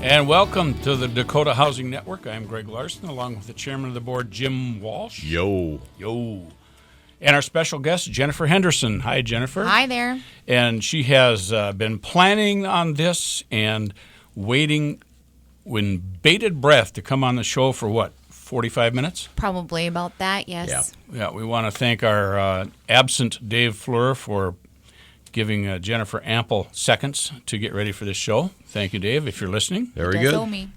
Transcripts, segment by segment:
And welcome to the Dakota Housing Network. I'm Greg Larson, along with the chairman of the board, Jim Walsh. Yo. And our special guest, Jennifer Henderson. Hi, Jennifer. Hi there. And she has been planning on this and waiting with bated breath to come on the show for what, 45 minutes? Probably about that, yes. Yeah, we want to thank our absent Dave Fleur for giving Jennifer ample seconds to get ready for this show. Thank you, Dave, if you're listening. Very Does good. owe me.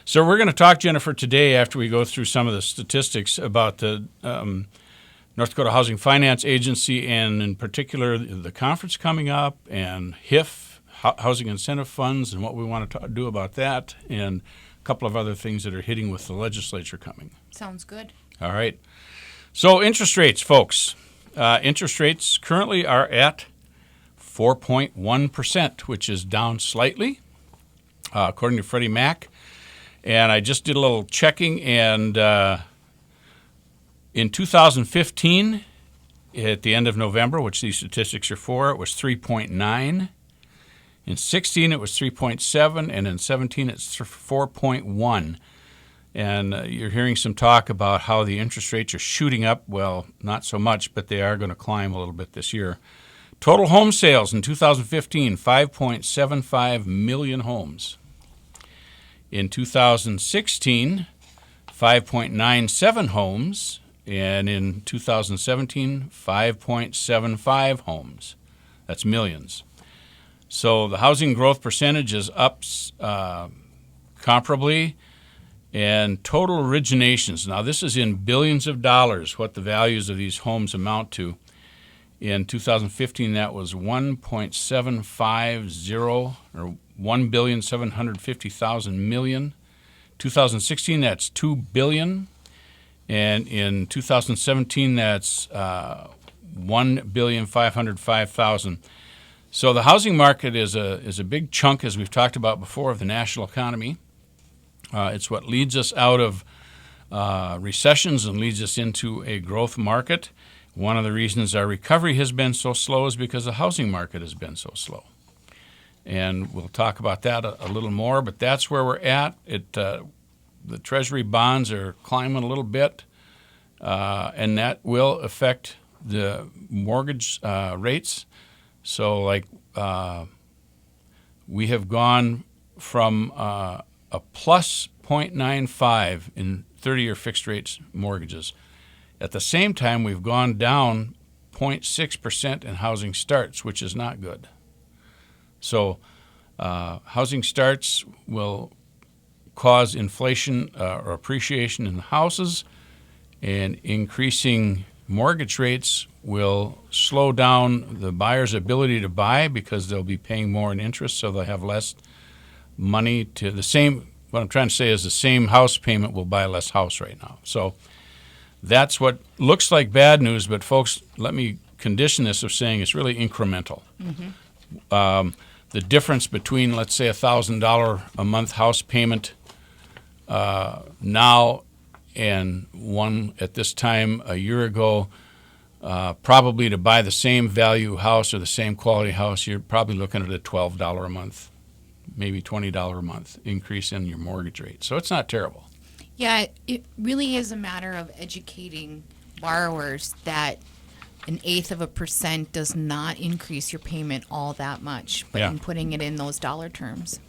So we're going to talk, Jennifer, today after we go through some of the statistics about the North Dakota Housing Finance Agency and in particular the conference coming up and HIF, Housing Incentive Funds, and what we want to do about that and a couple of other things that are hitting with the legislature coming. Sounds good. All right. So interest rates, folks. Interest rates currently are at 4.1%, which is down slightly, according to Freddie Mac. And I just did a little checking, and in 2015, at the end of November, which these statistics are for, it was 3.9. In 16, it was 3.7, and in 17, it's 4.1. And you're hearing some talk about how the interest rates are shooting up. Well, not so much, but they are going to climb a little bit this year. Total home sales in 2015, 5.75 million homes. In 2016, 5.97 homes. And in 2017, 5.75 homes. That's millions. So the housing growth percentage is up comparably. And total originations, now this is in billions of dollars, what the values of these homes amount to. In 2015, that was 1.750 or 1,750,000 million. 2016, that's 2 billion. And in 2017, that's 1,505,000. So the housing market is a big chunk, as we've talked about before, of the national economy. It's what leads us out of recessions and leads us into a growth market. One of the reasons our recovery has been so slow is because the housing market has been so slow. And we'll talk about that a little more, but that's where we're at. The Treasury bonds are climbing a little bit, and that will affect the mortgage rates. So, we have gone from a plus 0.95 in 30-year fixed rates mortgages. At the same time, we've gone down 0.6% in housing starts, which is not good. So housing starts will cause inflation or appreciation in the houses, and increasing mortgage rates will slow down the buyer's ability to buy because they'll be paying more in interest, so they'll have less money to the same. What I'm trying to say is the same house payment will buy less house right now. So that's what looks like bad news, but folks, let me condition this of saying it's really incremental. Mm-hmm. The difference between, let's say, $1,000 a month house payment now and one at this time a year ago, probably to buy the same value house or the same quality house, you're probably looking at a $12 a month, maybe $20 a month increase in your mortgage rate. So it's not terrible. Yeah, it really is a matter of educating borrowers that 0.1% does not increase your payment all that much, but in putting it in those dollar terms.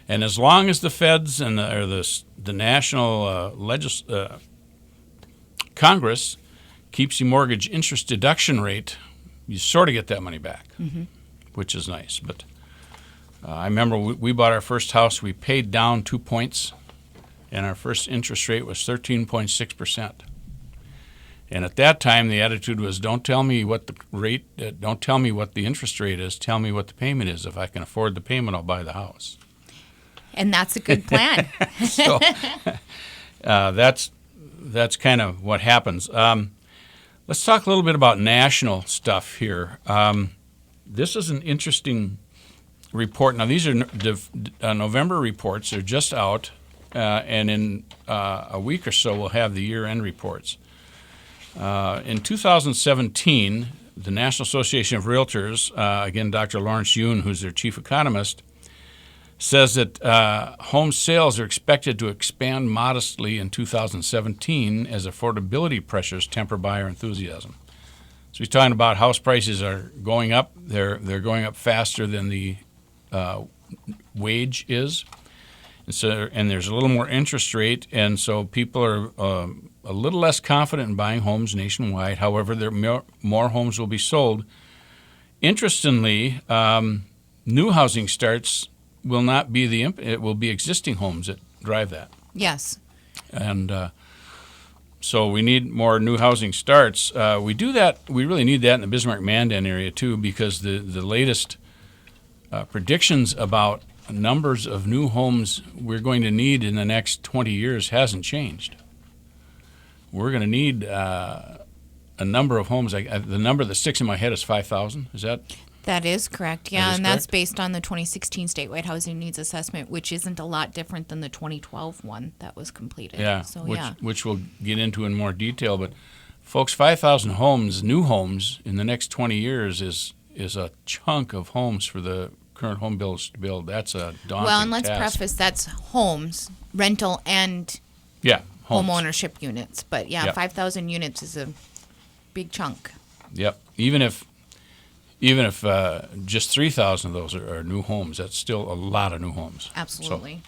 And as long as the feds and the national Congress keeps the mortgage interest deduction rate, you sort of get that money back, mm-hmm. which is nice. But I remember we bought our first house. We paid down 2 points, and our first interest rate was 13.6%. And at that time, the attitude was, don't tell me what the interest rate is. Tell me what the payment is. If I can afford the payment, I'll buy the house. And that's a good plan. So that's kind of what happens. Let's talk a little bit about national stuff here. This is an interesting report. Now, these are November reports. They're just out, and in a week or so, we'll have the year-end reports. In 2017, the National Association of Realtors, again, Dr. Lawrence Yoon, who's their chief economist, says that home sales are expected to expand modestly in 2017 as affordability pressures temper buyer enthusiasm. So he's talking about house prices are going up. They're going up faster than the wage is, and there's a little more interest rate, and so people are a little less confident in buying homes nationwide. However, more homes will be sold. Interestingly, new housing starts will not be it will be existing homes that drive that. Yes. And so we need more new housing starts. We really need that in the Bismarck-Mandan area too, because the latest predictions about numbers of new homes we're going to need in the next 20 years hasn't changed. We're going to need a number of homes. The number that sticks in my head is 5,000. Is that? That is correct, yeah, and that's based on the 2016 statewide housing needs assessment, which isn't a lot different than the 2012 one that was completed. Yeah, so, which we'll get into in more detail. But, folks, 5,000 homes, new homes, in the next 20 years is a chunk of homes for the current home builders to build. That's a daunting task. Well, and let's preface that's homes, rental, and home ownership units. But, 5,000 units is a big chunk. Yep. Even if just 3,000 of those are new homes, that's still a lot of new homes. Absolutely.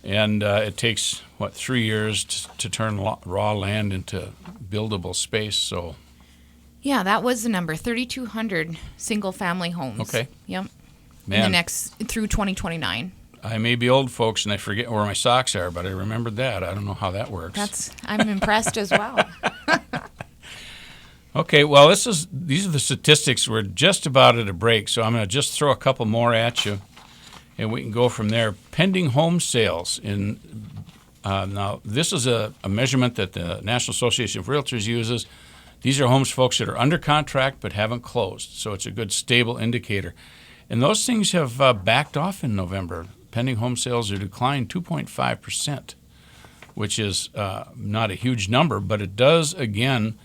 So, and it takes, 3 years to turn raw land into buildable space. So, yeah, that was the number, 3,200 single-family homes. Okay. Yep. Man, in the next through 2029. I may be old, folks, and I forget where my socks are, but I remembered that. I don't know how that works. I'm impressed as well. Okay, well, these are the statistics. We're just about at a break, so I'm going to just throw a couple more at you, and we can go from there. Pending home sales. Now, this is a measurement that the National Association of Realtors uses. These are homes, folks, that are under contract but haven't closed, so it's a good, stable indicator. And those things have backed off in November. Pending home sales are declined 2.5%, which is not a huge number, but it does, again,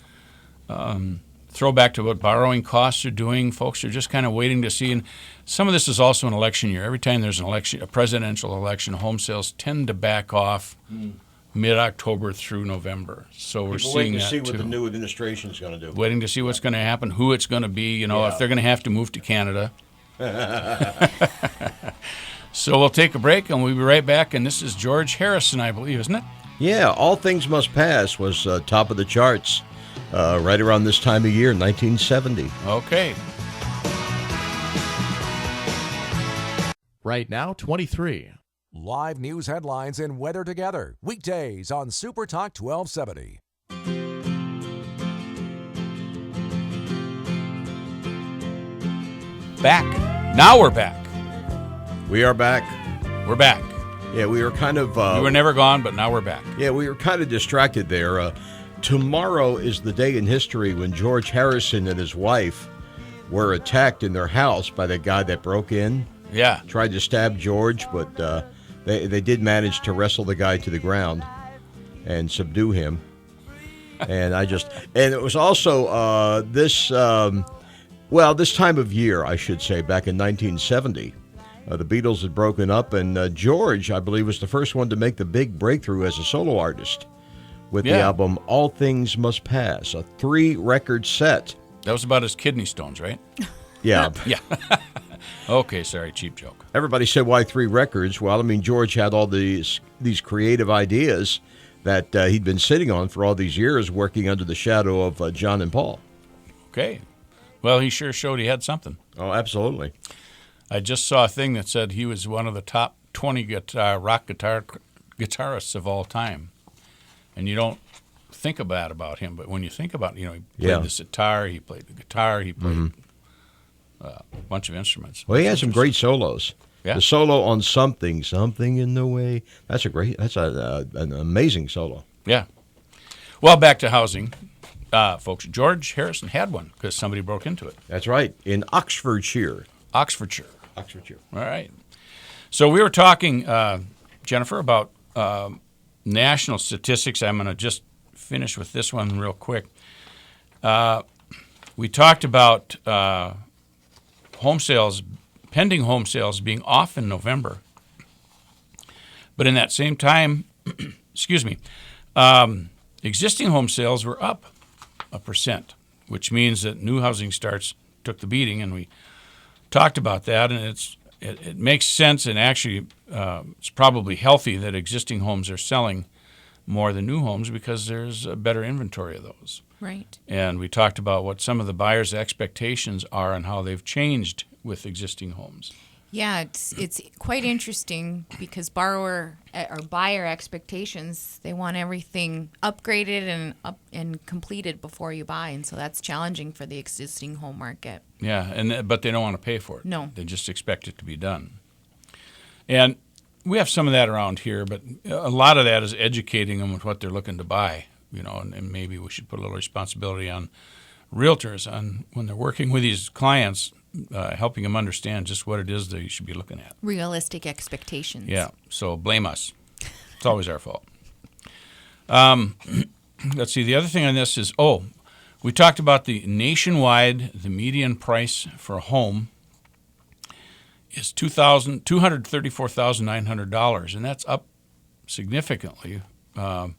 throw back to what borrowing costs are doing. Folks are just kind of waiting to see. And some of this is also an election year. Every time there's an election, a presidential election, home sales tend to back off mid-October through November. So we're seeing that, too. Waiting to see what the new administration is going to do. Waiting to see what's going to happen, who it's going to be, if they're going to have to move to Canada. So we'll take a break, and we'll be right back. And this is George Harrison, I believe, isn't it? Yeah, All Things Must Pass was top of the charts right around this time of year, 1970. Okay. Right now, 23. Live news headlines and weather together. Weekdays on Super Talk 1270. Back. Now we're back. We are back. We're back. Yeah, we were kind of... we were never gone, but now we're back. Yeah, we were kind of distracted there. Tomorrow is the day in history when George Harrison and his wife were attacked in their house by the guy that broke in. Yeah. Tried to stab George, but they did manage to wrestle the guy to the ground and subdue him. And it was also this time of year, I should say, back in 1970. The Beatles had broken up, and George, I believe, was the first one to make the big breakthrough as a solo artist with the album All Things Must Pass, a 3-record set. That was about his kidney stones, right? Yeah. Yeah. Okay, sorry, cheap joke. Everybody said, why 3 records? Well, I mean, George had all these creative ideas that he'd been sitting on for all these years, working under the shadow of John and Paul. Okay. Well, he sure showed he had something. Oh, absolutely. I just saw a thing that said he was one of the top 20 rock guitarists of all time. And you don't think about him, but when you think about it, he played the sitar, he played the guitar, he played a bunch of instruments. Well, he had some great solos. Yeah. The solo on Something in the Way, that's an amazing solo. Yeah. Well, back to housing. Folks, George Harrison had one because somebody broke into it. That's right, in Oxfordshire. Oxfordshire. All right. So we were talking, Jennifer, about national statistics. I'm going to just finish with this one real quick. We talked about home sales, pending home sales being off in November. But in that same time, excuse me, existing home sales were up 1%, which means that new housing starts took the beating, and we talked about that, and it makes sense, and actually it's probably healthy that existing homes are selling more than new homes because there's a better inventory of those. Right. And we talked about what some of the buyers' expectations are and how they've changed with existing homes. Yeah, it's quite interesting because buyer expectations, they want everything upgraded and completed before you buy, and so that's challenging for the existing home market. Yeah, but they don't want to pay for it. No. They just expect it to be done. And we have some of that around here, but a lot of that is educating them with what they're looking to buy, and maybe we should put a little responsibility on realtors on when they're working with these clients, helping them understand just what it is they should be looking at. Realistic expectations. Yeah, so blame us. It's always our fault. Let's see, the other thing on this is, we talked about the nationwide, the median price for a home is $234,900, and that's up significantly in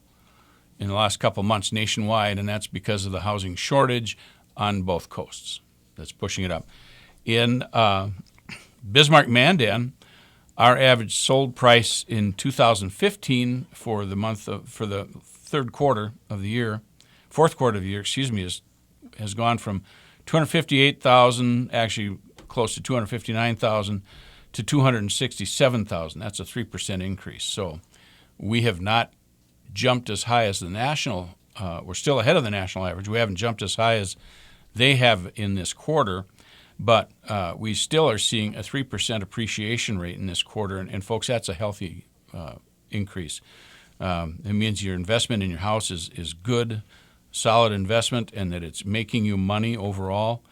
the last couple months nationwide, and that's because of the housing shortage on both coasts. That's pushing it up. In Bismarck-Mandan, our average sold price in 2015 for the fourth quarter of the year, has gone from $258,000, actually close to $259,000, to $267,000. That's a 3% increase. So we have not jumped as high as the national. We're still ahead of the national average. We haven't jumped as high as they have in this quarter, but we still are seeing a 3% appreciation rate in this quarter. And folks, that's a healthy increase. It means your investment in your house is good, solid investment, and that it's making you money overall,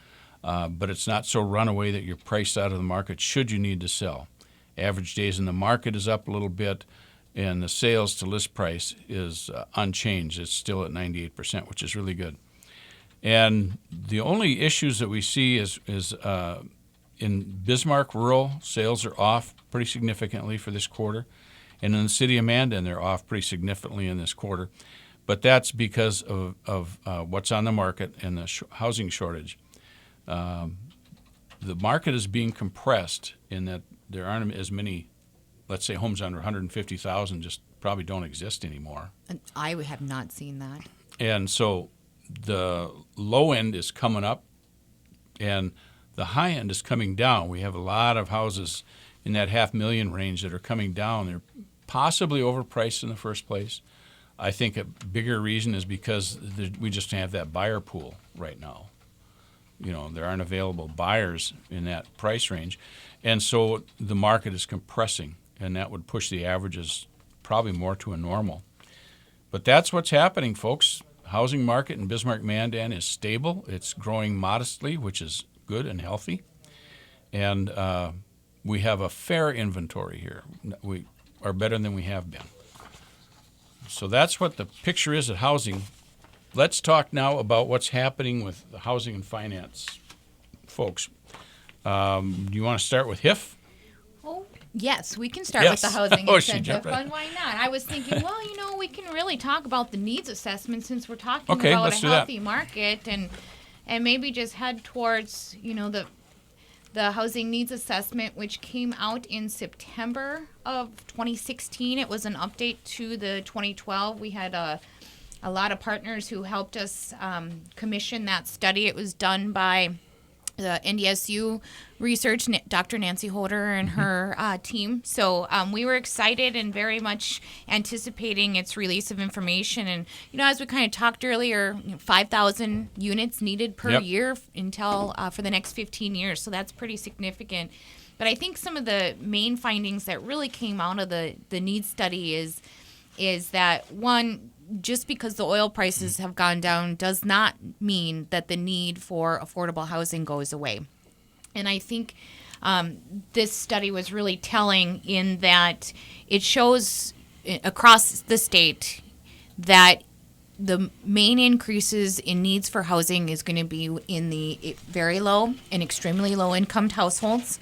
but it's not so runaway that you're priced out of the market should you need to sell. Average days in the market is up a little bit, and the sales to list price is unchanged. It's still at 98%, which is really good. And the only issues that we see is in Bismarck rural, sales are off pretty significantly for this quarter. And in the city of Mandan, they're off pretty significantly in this quarter. But that's because of what's on the market and the housing shortage. The market is being compressed in that there aren't as many, let's say, homes under 150,000 just probably don't exist anymore. And I have not seen that. And so the low end is coming up and the high end is coming down. We have a lot of houses in that 500,000 range that are coming down. They're possibly overpriced in the first place. I think a bigger reason is because we just have that buyer pool right now. There aren't available buyers in that price range. And so the market is compressing, and that would push the averages probably more to a normal. But that's what's happening, folks. Housing market in Bismarck-Mandan is stable. It's growing modestly, which is good and healthy. And we have a fair inventory here. We are better than we have been. So that's what the picture is at housing. Let's talk now about what's happening with the housing and finance folks. Do you want to start with HIF? Oh, yes, we can start with the housing incentive fund. Why not? I was thinking, we can really talk about the needs assessment since we're talking about a healthy market and maybe just head towards, the housing needs assessment, which came out in September of 2016. It was an update to the 2012. We had a lot of partners who helped us commission that study. It was done by the NDSU research, Dr. Nancy Holder and her team. So we were excited and very much anticipating its release of information. And, as we kind of talked earlier, 5,000 units needed per year until for the next 15 years. So that's pretty significant. But I think some of the main findings that really came out of the needs study is that, one, just because the oil prices have gone down does not mean that the need for affordable housing goes away. And I think this study was really telling in that it shows across the state that the main increases in needs for housing is going to be in the very low and extremely low income households.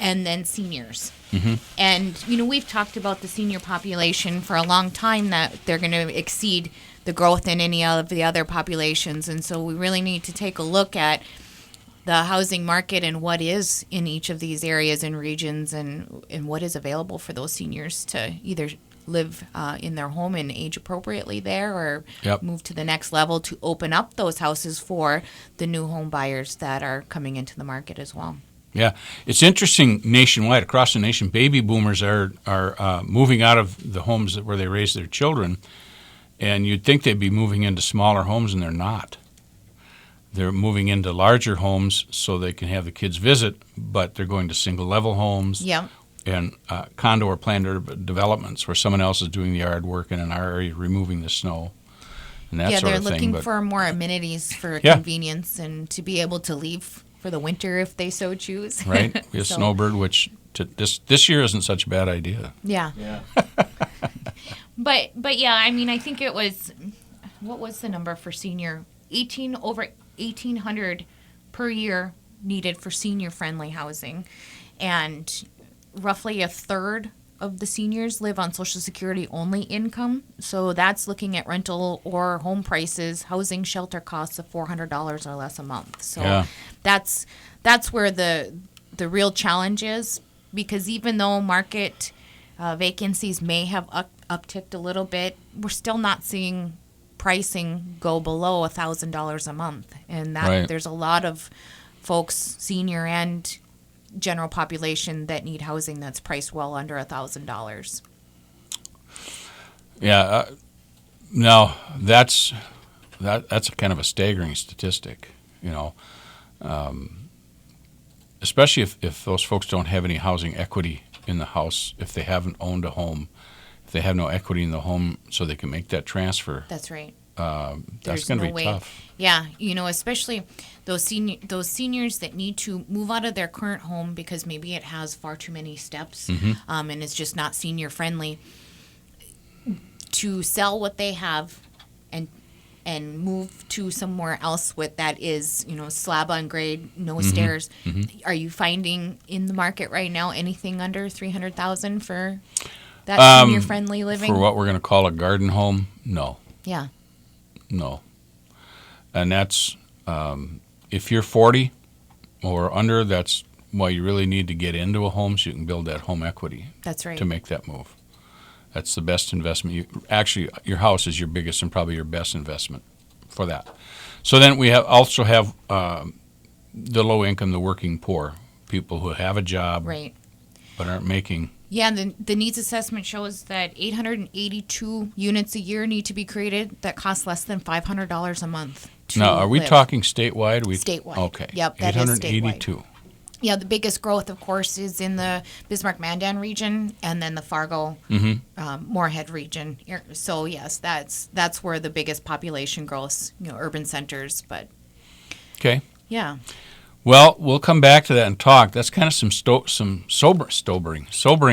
and then seniors. And, we've talked about the senior population for a long time, that they're going to exceed the growth in any of the other populations. And so we really need to take a look at the housing market and what is in each of these areas and regions, and what is available for those seniors to either live in their home and age appropriately there, or move to the next level to open up those houses for the new home buyers that are coming into the market as well. Yeah, it's interesting nationwide, across the nation. Baby boomers are moving out of the homes where they raise their children, and you'd think they'd be moving into smaller homes, and they're not. They're moving into larger homes so they can have the kids visit, but they're going to single-level homes and condo or planned developments where someone else is doing the yard work and in our area removing the snow and that sort of thing. They're looking for more amenities for convenience and to be able to leave for the winter if they so choose. Right. We have snowbird, which this year isn't such a bad idea. Yeah. But yeah, I mean, I think it was, what was the number for senior? Over 1,800 per year needed for senior-friendly housing, and roughly a third of the seniors live on Social Security only income. So that's looking at rental or home prices, housing shelter costs of $400 or less a month. So that's where the real challenge is, because even though market vacancies may have upticked a little bit, we're still not seeing pricing go below $1,000 a month, and that there's a lot of folks, senior and general population, that need housing that's priced well under $1,000. Yeah, no, that's a kind of a staggering statistic, especially if those folks don't have any housing equity in the house, if they haven't owned a home. If they have no equity in the home so they can make that transfer. That's right. That's going to be tough. Yeah, especially those seniors that need to move out of their current home because maybe it has far too many steps and it's just not senior friendly. To sell what they have and move to somewhere else with that is, slab on grade, no stairs. Are you finding in the market right now anything under $300,000 for that senior-friendly living? For what we're going to call a garden home, no. Yeah. No. And that's, if you're 40 or under, that's why you really need to get into a home so you can build that home equity. That's right. To make that move. That's the best investment. Your house is your biggest and probably your best investment for that. So then we also have the low income, the working poor, people who have a job but aren't making. Yeah, the needs assessment shows that 882 units a year need to be created that cost less than $500 a month. Now, are we talking statewide? Statewide. Okay. Yep, that is statewide. 882. Yeah, the biggest growth, of course, is in the Bismarck-Mandan region and then the Fargo, Moorhead region. So, yes, that's where the biggest population growth, urban centers. But okay. Yeah. Well, we'll come back to that and talk. That's kind of some sobering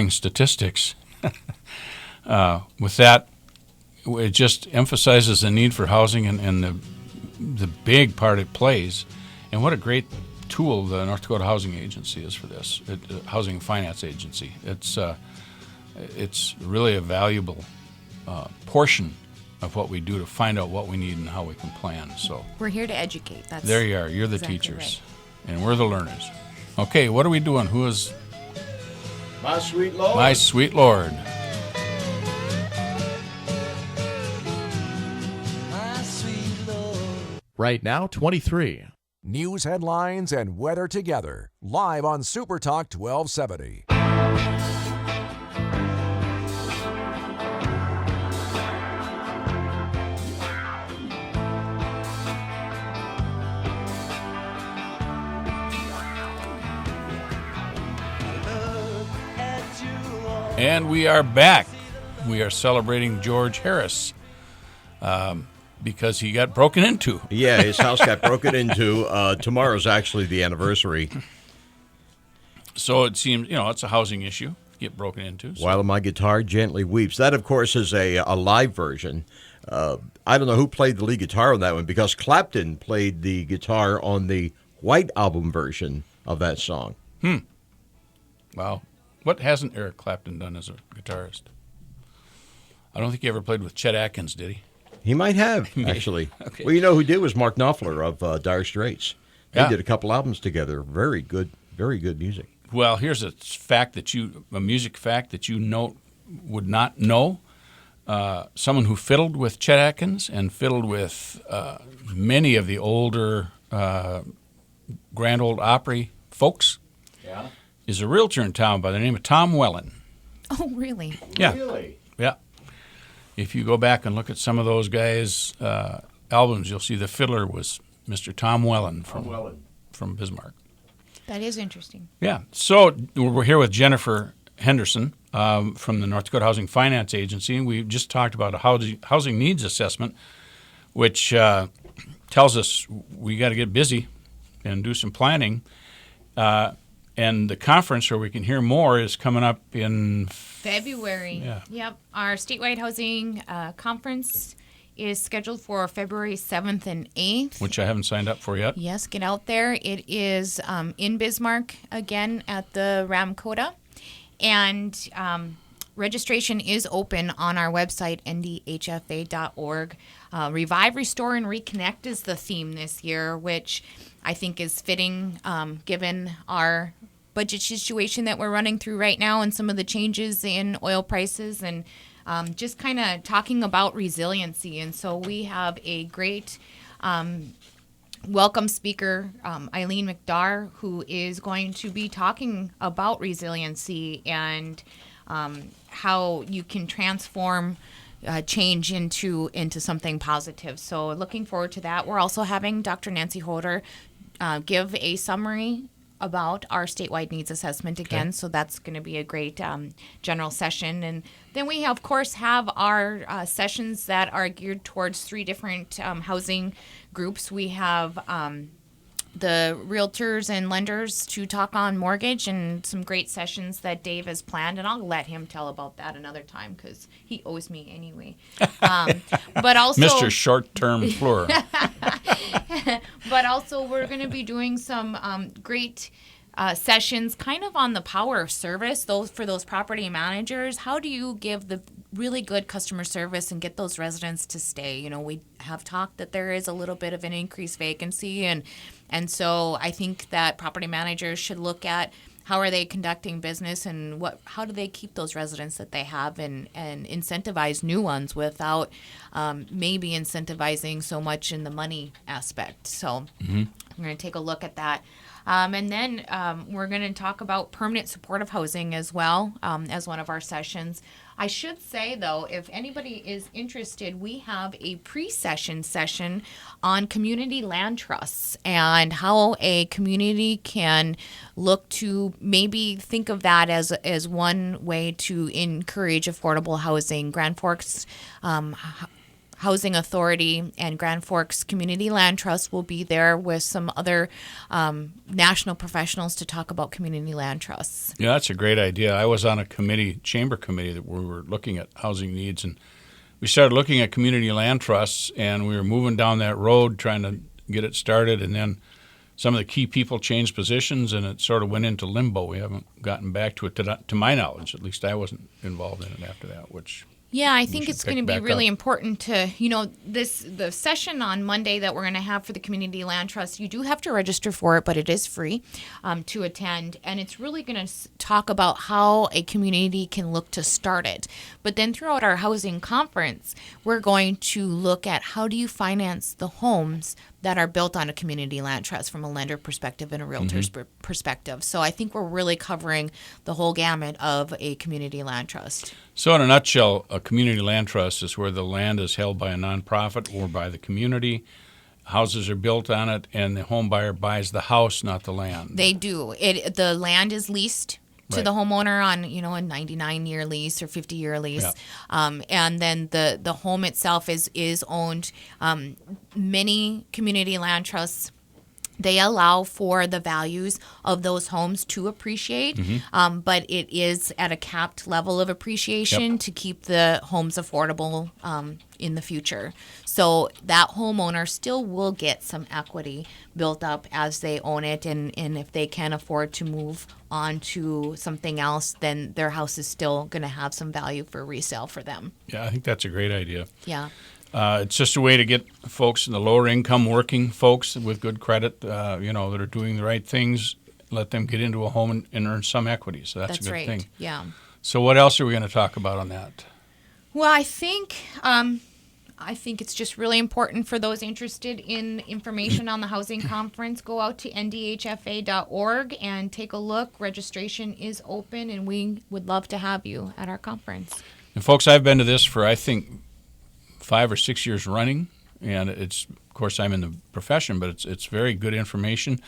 statistics. With that, it just emphasizes the need for housing and the big part it plays, and what a great tool the North Dakota Housing Agency is for this, Housing Finance Agency. It's really a valuable portion of what we do to find out what we need and how we can plan. So we're here to educate. There you are. You're the teachers. Right. And we're the learners. Okay, what are we doing? Who is... My sweet Lord. My sweet Lord. My sweet Lord. Right now, 23. News headlines and weather together. Live on Super Talk 1270. And we are back. We are celebrating George Harris because he got broken into. Yeah, his house got broken into. Tomorrow's actually the anniversary. So it seems, it's a housing issue. Get broken into. So. While my guitar gently weeps. That, of course, is a live version. I don't know who played the lead guitar on that one because Clapton played the guitar on the White Album version of that song. Wow. What hasn't Eric Clapton done as a guitarist? I don't think he ever played with Chet Atkins, did he? He might have, actually. Okay. Well, you know who did was Mark Knopfler of Dire Straits. They Yeah. did a couple albums together. Very good music. Well, here's a music fact that you would not know. Someone who fiddled with Chet Atkins and fiddled with many of the older Grand Ole Opry folks is a realtor in town by the name of Tom Wellen. Oh, really? Yeah. Really? Yeah. If you go back and look at some of those guys' albums, you'll see the fiddler was Mr. Tom Wellen from Bismarck. That is interesting. Yeah. So we're here with Jennifer Henderson from the North Dakota Housing Finance Agency. We just talked about a housing needs assessment, which tells us we got to get busy and do some planning. And the conference where we can hear more is coming up in February. Yeah. Yep. Our statewide housing conference is scheduled for February 7th and 8th. which I haven't signed up for yet. Yes, get out there. It is in Bismarck again at the Ramkota. And registration is open on our website, ndhfa.org. Revive, Restore, and Reconnect is the theme this year, which I think is fitting given our budget situation that we're running through right now and some of the changes in oil prices and just kind of talking about resiliency. And so we have a great welcome speaker, Eileen McDarr, who is going to be talking about resiliency and how you can transform change into something positive. So looking forward to that. We're also having Dr. Nancy Holder give a summary about our statewide needs assessment again. Okay. So that's going to be a great general session. And then we, of course, have our sessions that are geared towards three different housing groups. We have the realtors and lenders to talk on mortgage and some great sessions that Dave has planned. And I'll let him tell about that another time because he owes me anyway. But also Mr. Short-Term Floor. But also we're going to be doing some great sessions kind of on the power of service, for those property managers. How do you give the really good customer service and get those residents to stay? You know, we have talked that there is a little bit of an increased vacancy, and so I think that property managers should look at how are they conducting business and how do they keep those residents that they have and incentivize new ones without maybe incentivizing so much in the money aspect. So we're going to take a look at that. And then we're going to talk about permanent supportive housing as well as one of our sessions. I should say, though, if anybody is interested, we have a pre-session session on community land trusts and how a community can look to maybe think of that as one way to encourage affordable housing. Grand Forks Housing Authority and Grand Forks Community Land Trust will be there with some other national professionals to talk about community land trusts. Yeah, that's a great idea. I was on a chamber committee that we were looking at housing needs, and we started looking at community land trusts, and we were moving down that road trying to get it started, and then some of the key people changed positions, and it sort of went into limbo. We haven't gotten back to it, to my knowledge. At least I wasn't involved in it after that, which... Yeah, I think it's going to be really important to, the session on Monday that we're going to have for the Community Land Trust, you do have to register for it, but it is free to attend. And it's really going to talk about how a community can look to start it. But then throughout our housing conference, we're going to look at how do you finance the homes that are built on a community land trust from a lender perspective and a realtor's perspective. So I think we're really covering the whole gamut of a community land trust. So in a nutshell, a community land trust is where the land is held by a nonprofit or by the community. Houses are built on it, and the home buyer buys the house, not the land. They do. The land is leased to the homeowner on, a 99-year lease or 50-year lease. Yeah. And then the home itself is owned. Many community land trusts They allow for the values of those homes to appreciate, but it is at a capped level of appreciation to keep the homes affordable in the future. So that homeowner still will get some equity built up as they own it, and if they can afford to move on to something else, then their house is still going to have some value for resale for them. Yeah, I think that's a great idea. Yeah. It's just a way to get folks in the lower income working folks with good credit, that are doing the right things, let them get into a home and earn some equity. So that's a good right. thing. Yeah. So what else are we going to talk about on that? Well, I think it's just really important for those interested in information on the housing conference. Go out to ndhfa.org and take a look. Registration is open, and we would love to have you at our conference. And folks, I've been to this for, I think, 5 or 6 years running, and it's, of course, I'm in the profession, but it's very good information.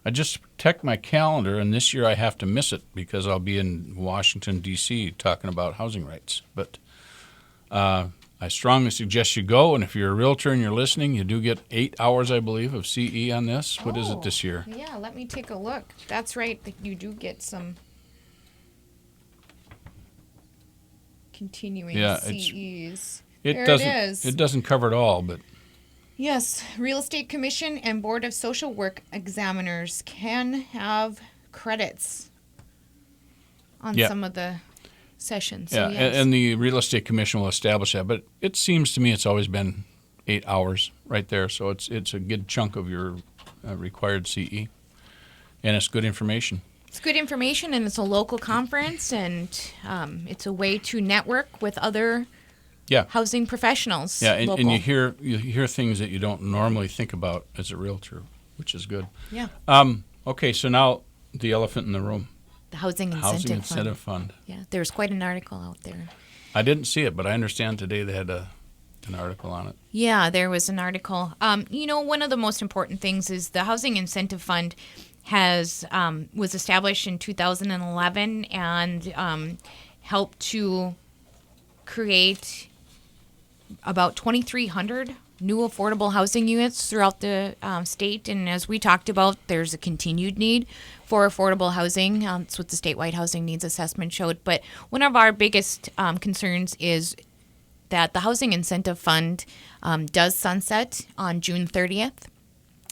I just checked my calendar, and this year I have to miss it because I'll be in Washington, D.C. talking about housing rights. But I strongly suggest you go, and if you're a realtor and you're listening, you do get 8 hours, I believe, of CE on this. What is it this year? Yeah, let me take a look. That's right. You do get some continuing CEs. It is. It doesn't cover it all, but yes, Real Estate Commission and Board of Social Work examiners can have credits on some of the sessions. So yes. And the Real Estate Commission will establish that. But it seems to me it's always been 8 hours right there, so it's a good chunk of your required CE, and it's good information. It's good information, and it's a local conference, and it's a way to network with other housing professionals. Yeah, and you hear things that you don't normally think about as a realtor, which is good. Yeah. Okay, so now the elephant in the room. The Housing Incentive Fund. Yeah, there's quite an article out there. I didn't see it, but I understand today they had an article on it. Yeah, there was an article. One of the most important things is the Housing Incentive Fund was established in 2011 and helped to create about 2,300 new affordable housing units throughout the state. And as we talked about, there's a continued need for affordable housing. That's what the statewide housing needs assessment showed. But one of our biggest concerns is that the Housing Incentive Fund does sunset on June 30th.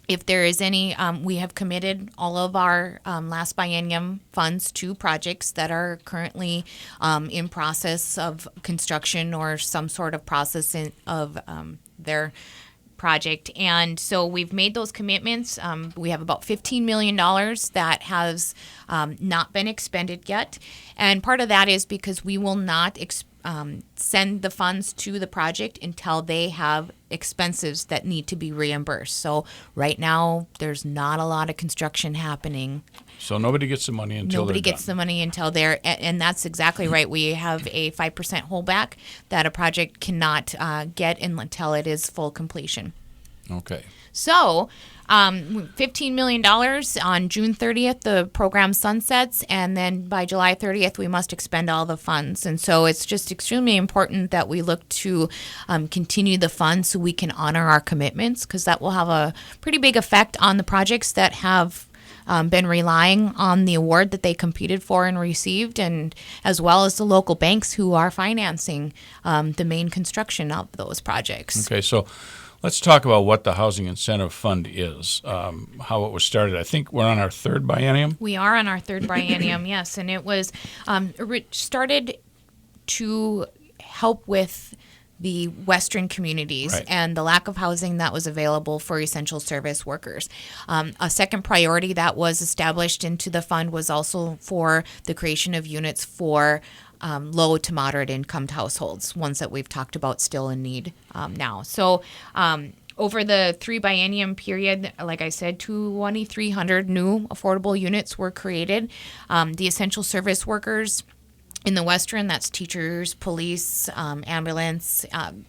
If there is any, we have committed all of our last biennium funds to projects that are currently in process of construction or some sort of process of their project. And so we've made those commitments. We have about $15 million that has not been expended yet. And part of that is because we will not send the funds to the project until they have expenses that need to be reimbursed. So right now, there's not a lot of construction happening. So nobody gets the money until Nobody gets the money until they're, and that's exactly right. We have a 5% holdback that a project cannot get until it is full completion. Okay. So, $15 million on June 30th, the program sunsets, and then by July 30th, we must expend all the funds. And so it's just extremely important that we look to continue the funds so we can honor our commitments, because that will have a pretty big effect on the projects that have been relying on the award that they competed for and received, and as well as the local banks who are financing the main construction of those projects. Okay, so let's talk about what the Housing Incentive Fund is, how it was started. I think we're on our third biennium. We are on our third biennium, yes, and it was started to help with the Western communities and the lack of housing that was available for essential service workers. A second priority that was established into the fund was also for the creation of units for low to moderate income households, ones that we've talked about still in need now. So over the three biennium period, like I said, 2,300 new affordable units were created. The essential service workers In the Western, that's teachers, police, ambulance,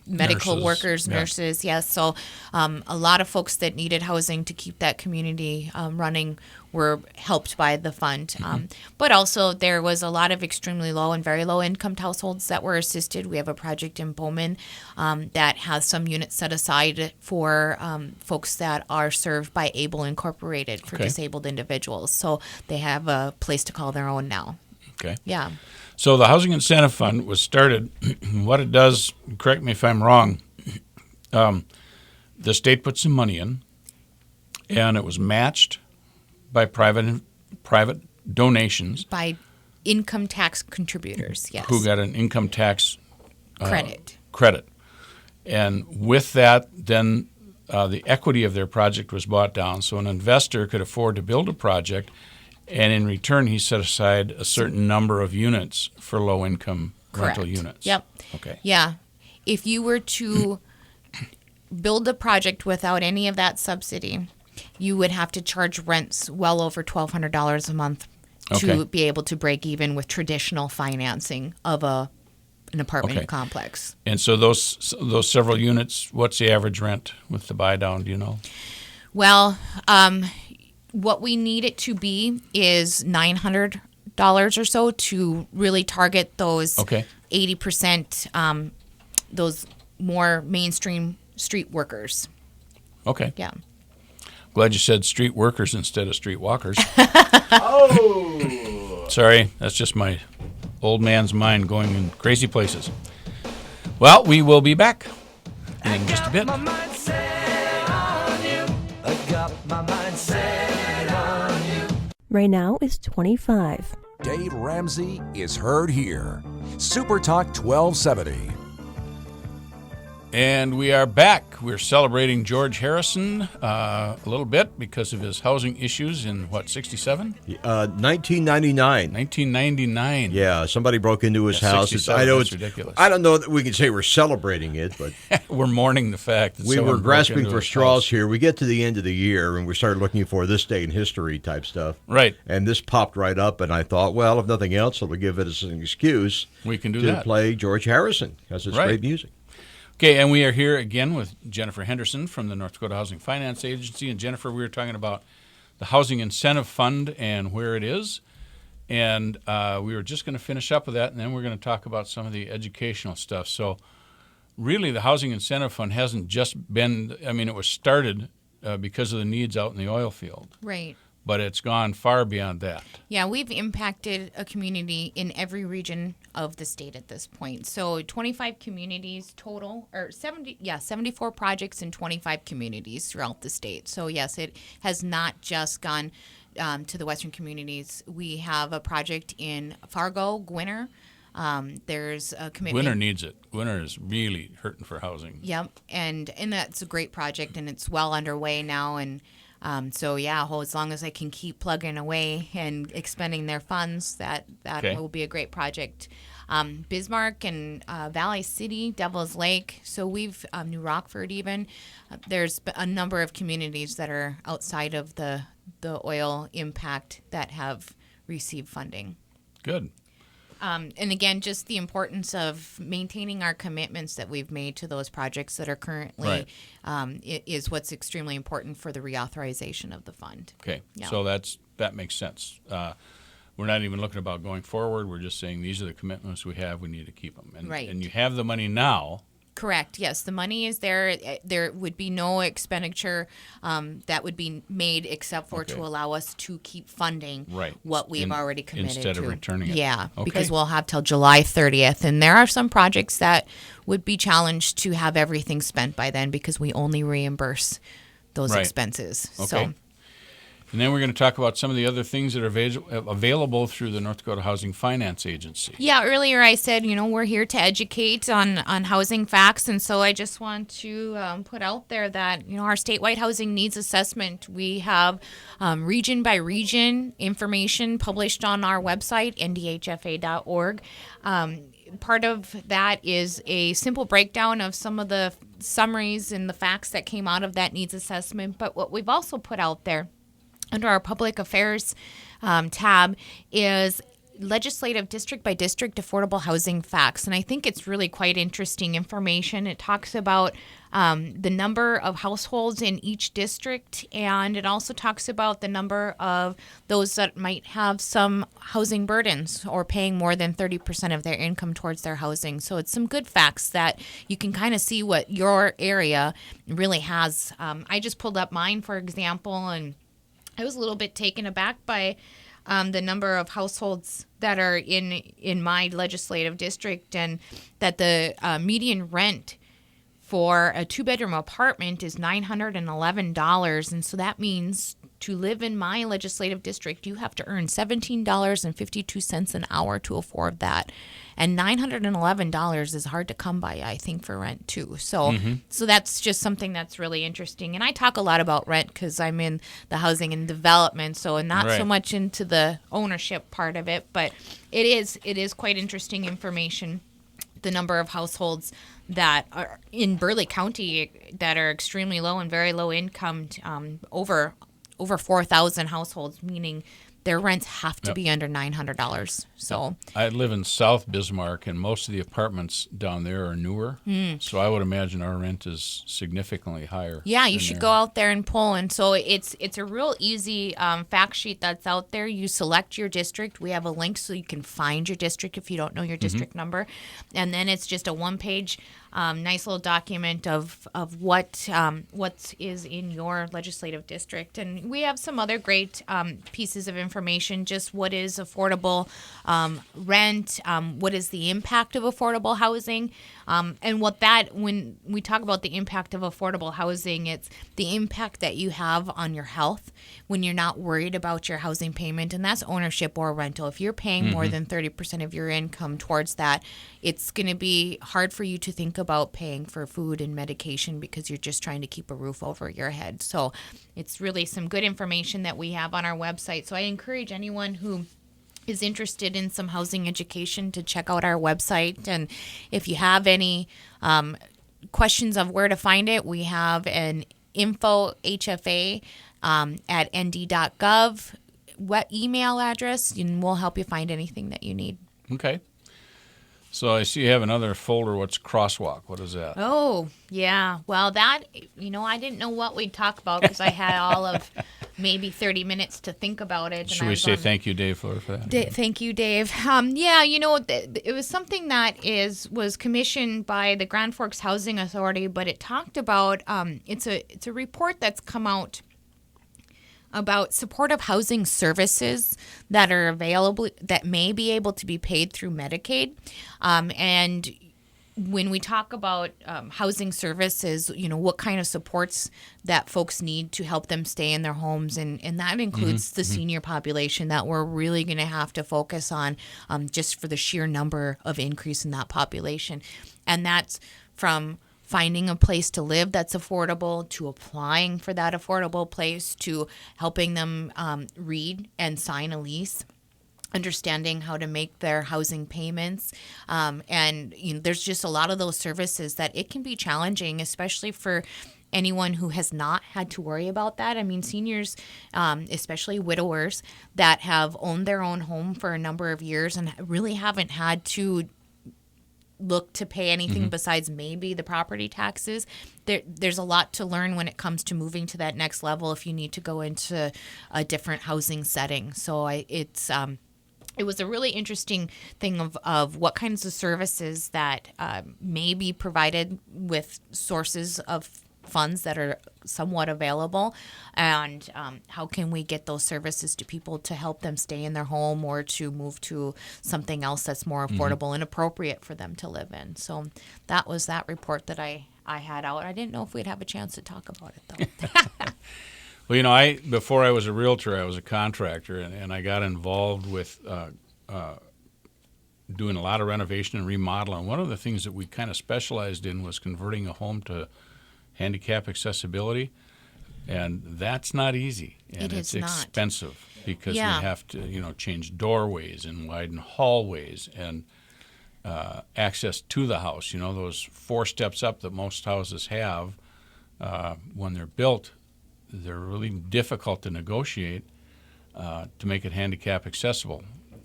medical Nurses, workers, yeah. nurses. Yes, so a lot of folks that needed housing to keep that community running were helped by the fund. But also there was a lot of extremely low and very low income households that were assisted. We have a project in Bowman that has some units set aside for folks that are served by Able Incorporated for Okay. disabled individuals. So they have a place to call their own now. Okay. Yeah. So the Housing Incentive Fund was started. What it does, correct me if I'm wrong, the state put some money in, and it was matched by private donations. By income tax contributors, yes. Who got an income tax credit. And with that, then the equity of their project was brought down, so an investor could afford to build a project, and in return, he set aside a certain number of units for low-income rental units. Yep. Okay. Yeah. If you were to build a project without any of that subsidy, you would have to charge rents well over $1,200 a month to Okay. be able to break even with traditional financing of an apartment Okay. complex. And so those several units, what's the average rent with the buy down? Do you know? Well, what we need it to be is $900 or so to really target those Okay. 80%, those more mainstream street workers. Okay. Yeah. Glad you said street workers instead of street walkers. Oh! Sorry, that's just my old man's mind going in crazy places. Well, we will be back in just a bit. My mind set on you. I got my mind set on you. Right now is 25. Dave Ramsey is heard here. Super Talk 1270. And we are back. We're celebrating George Harrison a little bit because of his housing issues in, 67? 1999. 1999. Yeah, somebody broke into his Yeah, house. 67, I know that's it's ridiculous. I don't know that we can say we're celebrating it, but We're mourning the fact that we someone were broke grasping into for his straws house. here. We get to the end of the year and we started looking for this day in history type stuff. Right. And this popped right up, and I thought, well, if nothing else, it'll give it as an excuse We can do to that. play George Harrison because it's Right. great music. Okay, and we are here again with Jennifer Henderson from the North Dakota Housing Finance Agency. And Jennifer, we were talking about the Housing Incentive Fund and where it is. And we were just going to finish up with that, and then we're going to talk about some of the educational stuff. So really, the Housing Incentive Fund hasn't just been, it was started because of the needs out in the oil field. Right. But it's gone far beyond that. Yeah, we've impacted a community in every region of the state at this point. So 25 communities total, or 74 projects in 25 communities throughout the state. So yes, it has not just gone to the western communities. We have a project in Fargo, Gwinner. There's a commitment. Gwinner needs it. Gwinner is really hurting for housing. Yep, and that's a great project, and it's well underway now. And so yeah, as long as I can keep plugging away and expending their funds, that Okay. will be a great project. Bismarck and Valley City, Devil's Lake. So we've New Rockford even. There's a number of communities that are outside of the oil impact that have received funding. Good. And again, just the importance of maintaining our commitments that we've made to those projects that are currently is what's extremely important for the reauthorization of the fund. Okay, Yeah. so that makes sense. We're not even looking about going forward. We're just saying these are the commitments we have. We need to keep them. Right. And you have the money now. Correct. Yes, the money is there. There would be no expenditure that would be made except for Okay. to allow us to keep funding Right. what we've already committed instead to. of returning it. Yeah, Okay. because we'll have till July 30th. And there are some projects that would be challenged to have everything spent by then because we only reimburse those Right. expenses. Okay. So And then we're going to talk about some of the other things that are available through the North Dakota Housing Finance Agency. yeah, earlier I said, we're here to educate on housing facts. And so I just want to put out there that, our statewide housing needs assessment, we have region by region information published on our website, ndhfa.org. Part of that is a simple breakdown of some of the summaries and the facts that came out of that needs assessment. But what we've also put out there under our public affairs tab is legislative district by district affordable housing facts, and I think it's really quite interesting information. It talks about the number of households in each district, and it also talks about the number of those that might have some housing burdens or paying more than 30% of their income towards their housing. So it's some good facts that you can kind of see what your area really has. I just pulled up mine, for example, and I was a little bit taken aback by the number of households that are in my legislative district, and that the median rent for a 2-bedroom apartment is $911. And so that means to live in my legislative district, you have to earn $17.52 an hour to afford that. And $911 is hard to come by, I think, for rent too. So so that's just something that's really interesting. And I talk a lot about rent because I'm in the housing and development, so and not so much into the ownership part of it, but it is quite interesting information. The number of households that are in Burleigh County that are extremely low and very low income, over 4,000 households, meaning their rents have to be under $900. So I live in South Bismarck, and most of the apartments down there are newer. So I would imagine our rent is significantly higher. Yeah, you should go out there and pull. And so it's a real easy fact sheet that's out there. You select your district. We have a link so you can find your district if you don't know your district number. And then it's just a one-page nice little document of what is in your legislative district. And we have some other great pieces of information, just what is affordable rent, what is the impact of affordable housing, and when we talk about the impact of affordable housing, it's the impact that you have on your health when you're not worried about your housing payment, and that's ownership or rental. If you're paying more than 30% of your income towards that, it's going to be hard for you to think about paying for food and medication because you're just trying to keep a roof over your head. So it's really some good information that we have on our website. So I encourage anyone who is interested in some housing education to check out our website. And if you have any questions of where to find it, we have an info HFA at nd.gov email address, and we'll help you find anything that you need. Okay. So I see you have another folder. What's Crosswalk? What is that? Oh, yeah. Well, that, I didn't know what we'd talk about because I had all of maybe 30 minutes to think about it. Should we say thank you, Dave, for that? Thank you, Dave. It was something that was commissioned by the Grand Forks Housing Authority, but it talked about, it's a report that's come out about supportive housing services that are available, that may be able to be paid through Medicaid. And when we talk about housing services, what kind of supports that folks need to help them stay in their homes, and that includes the senior population that we're really going to have to focus on just for the sheer number of increase in that population. And that's from finding a place to live that's affordable, to applying for that affordable place, to helping them read and sign a lease, understanding how to make their housing payments. And there's just a lot of those services that it can be challenging, especially for anyone who has not had to worry about that. I mean, seniors, especially widowers that have owned their own home for a number of years and really haven't had to look to pay anything besides maybe the property taxes. There's a lot to learn when it comes to moving to that next level if you need to go into a different housing setting. So it was a really interesting thing of what kinds of services that may be provided with sources of funds that are somewhat available, and how can we get those services to people to help them stay in their home or to move to something else that's more affordable and appropriate for them to live in. So that was that report that I had out. I didn't know if we'd have a chance to talk about it, though. Well, before I was a realtor, I was a contractor, and I got involved with doing a lot of renovation and remodel. And one of the things that we kind of specialized in was converting a home to handicap accessibility, and that's not easy, and it's expensive because we have to change doorways and widen hallways and access to the house, those 4 steps up that most houses have when they're built. They're really difficult to negotiate to make it handicap accessible.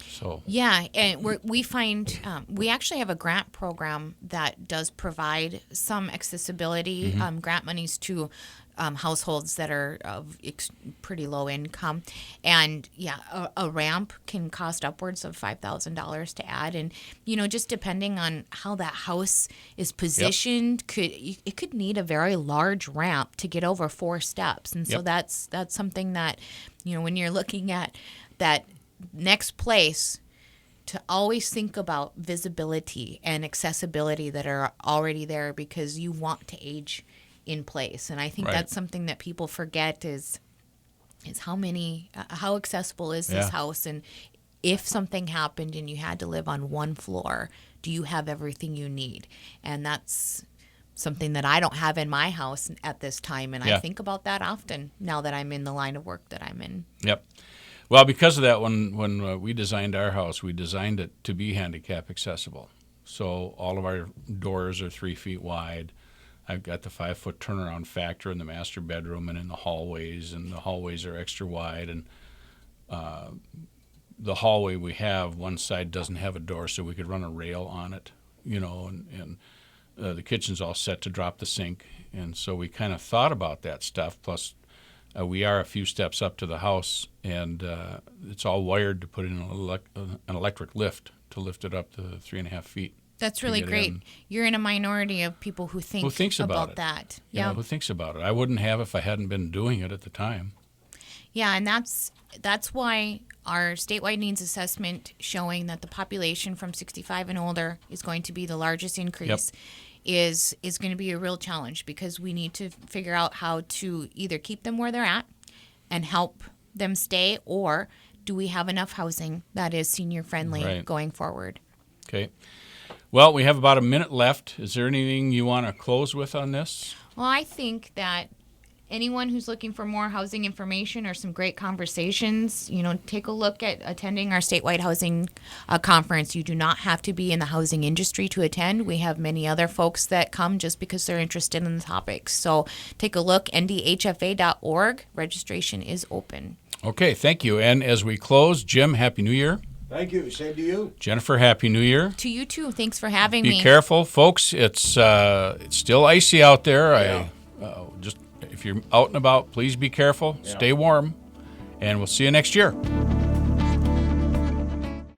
So Yeah, and we find we actually have a grant program that does provide some accessibility grant monies to households that are of pretty low income, and a ramp can cost upwards of $5,000 to add, and just depending on how that house is positioned, it could need a very large ramp to get over 4 steps, and so that's something that when you're looking at that next place, to always think about visibility and accessibility that are already there, because you want to age in place. And I think that's something that people forget is how accessible is this house, and if something happened and you had to live on one floor, do you have everything you need? And that's something that I don't have in my house at this time, and I think about that often now that I'm in the line of work that I'm in. Yep. Well, because of that, when we designed our house, we designed it to be handicap accessible. So all of our doors are 3 feet wide. I've got the 5-foot turnaround factor in the master bedroom and in the hallways, and the hallways are extra wide. And the hallway we have, one side doesn't have a door, so we could run a rail on it, and the kitchen's all set to drop the sink. And so we kind of thought about that stuff. Plus, we are a few steps up to the house, and it's all wired to put in an electric lift to lift it up to 3.5 feet. That's really great. You're in a minority of people who thinks about that. Yeah, who thinks about it. I wouldn't have if I hadn't been doing it at the time. Yeah, and that's why our statewide needs assessment showing that the population from 65 and older is going to be the largest increase is going to be a real challenge, because we need to figure out how to either keep them where they're at and help them stay, or do we have enough housing that is senior friendly going forward? Okay. Well, we have about a minute left. Is there anything you want to close with on this? Well, I think that anyone who's looking for more housing information or some great conversations, take a look at attending our statewide housing conference. You do not have to be in the housing industry to attend. We have many other folks that come just because they're interested in the topics. So take a look, ndhfa.org. Registration is open. Okay, thank you. And as we close, Jim, Happy New Year. Thank you. Same to you. Jennifer, Happy New Year. To you too. Thanks for having me. Be careful, folks. It's still icy out there. Yeah. If you're out and about, please be careful. Stay warm, and we'll see you next year.